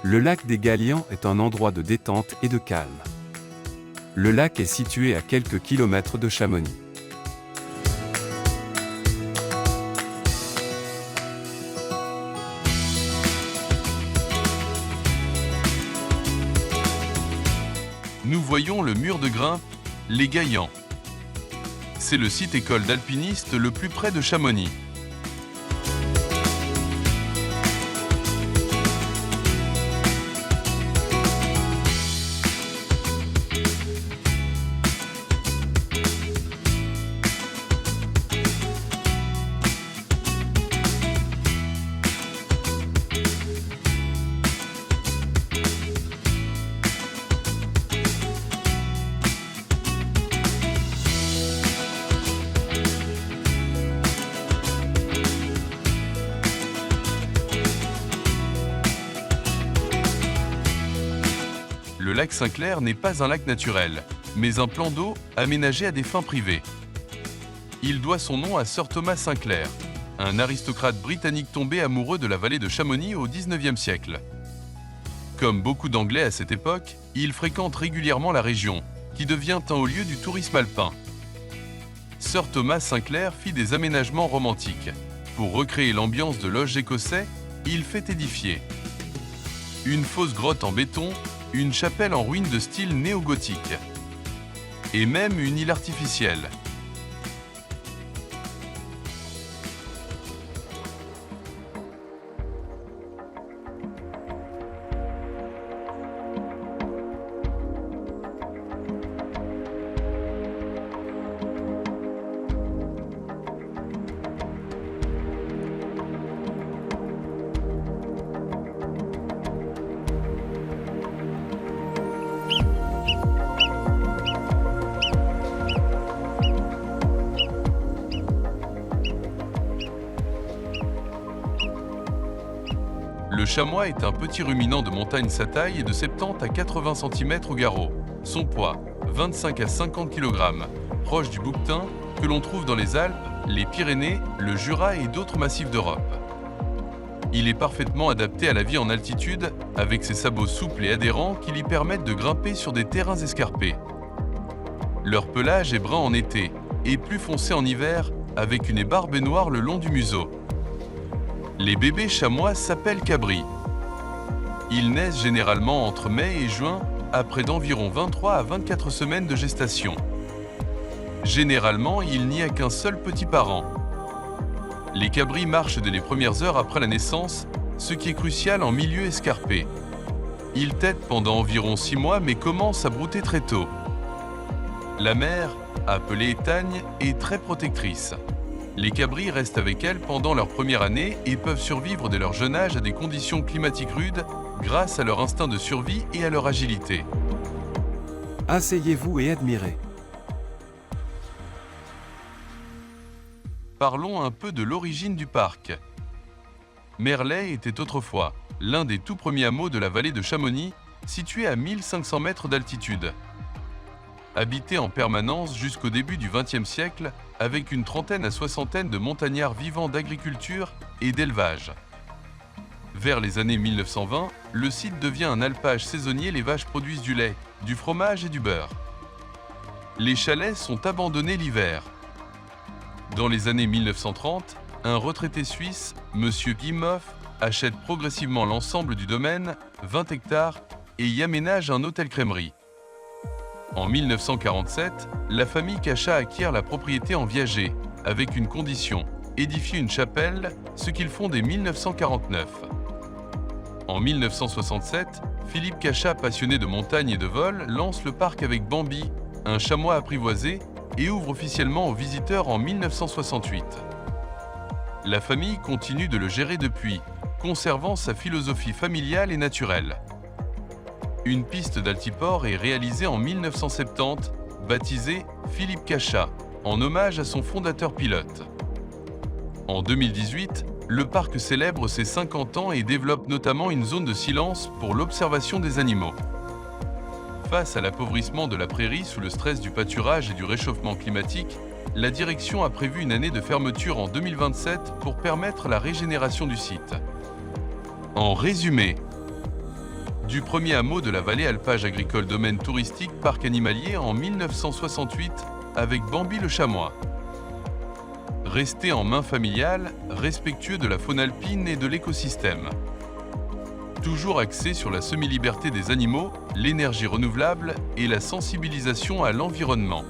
Le lac des Galians est un endroit de détente et de calme. Le lac est situé à quelques kilomètres de Chamonix. Nous voyons le mur de grimpe, les Gaillans. C'est le site école d'alpinistes le plus près de Chamonix. Le lac Saint-Clair n'est pas un lac naturel, mais un plan d'eau aménagé à des fins privées. Il doit son nom à Sir Thomas Sinclair, un aristocrate britannique tombé amoureux de la vallée de Chamonix au XIXe siècle. Comme beaucoup d'Anglais à cette époque, il fréquente régulièrement la région, qui devient un haut lieu du tourisme alpin. Sir Thomas Sinclair fit des aménagements romantiques. Pour recréer l'ambiance de loges écossais, il fait édifier une fausse grotte en béton, une chapelle en ruine de style néo-gothique et même une île artificielle. Le chamois est un petit ruminant de montagne. Sa taille est de 70 à 80 cm au garrot. Son poids, 25 à 50 kg, proche du bouquetin que l'on trouve dans les Alpes, les Pyrénées, le Jura et d'autres massifs d'Europe. Il est parfaitement adapté à la vie en altitude, avec ses sabots souples et adhérents qui lui permettent de grimper sur des terrains escarpés. Leur pelage est brun en été et plus foncé en hiver, avec une ébarbe noire le long du museau. Les bébés chamois s'appellent cabris. Ils naissent généralement entre mai et juin, après d'environ 23 à 24 semaines de gestation. Généralement, il n'y a qu'un seul petit parent. Les cabris marchent dès les premières heures après la naissance, ce qui est crucial en milieu escarpé. Ils tètent pendant environ 6 mois mais commencent à brouter très tôt. La mère, appelée Tagne, est très protectrice. Les cabris restent avec elle pendant leur première année et peuvent survivre dès leur jeune âge à des conditions climatiques rudes grâce à leur instinct de survie et à leur agilité. Asseyez-vous et admirez. Parlons un peu de l'origine du parc. Merlet était autrefois l'un des tout premiers hameaux de la vallée de Chamonix, situé à 1500 mètres d'altitude. Habité en permanence jusqu'au début du XXe siècle, avec une trentaine à soixantaine de montagnards vivant d'agriculture et d'élevage. Vers les années 1920, le site devient un alpage saisonnier. Les vaches produisent du lait, du fromage et du beurre. Les chalets sont abandonnés l'hiver. Dans les années 1930, un retraité suisse, M. Guimhoff, achète progressivement l'ensemble du domaine, 20 hectares, et y aménage un hôtel-crèmerie. En 1947, la famille Cachat acquiert la propriété en viager, avec une condition, édifier une chapelle, ce qu'ils font dès 1949. En 1967, Philippe Cachat, passionné de montagne et de vol, lance le parc avec Bambi, un chamois apprivoisé, et ouvre officiellement aux visiteurs en 1968. La famille continue de le gérer depuis, conservant sa philosophie familiale et naturelle. Une piste d'altiport est réalisée en 1970, baptisée Philippe Cachat, en hommage à son fondateur pilote. En 2018, le parc célèbre ses 50 ans et développe notamment une zone de silence pour l'observation des animaux. Face à l'appauvrissement de la prairie sous le stress du pâturage et du réchauffement climatique, la direction a prévu une année de fermeture en 2027 pour permettre la régénération du site. En résumé, Du premier hameau de la vallée alpage agricole domaine touristique parc animalier en 1968 avec Bambi le chamois. Resté en main familiale, respectueux de la faune alpine et de l'écosystème. Toujours axé sur la semi-liberté des animaux, l'énergie renouvelable et la sensibilisation à l'environnement.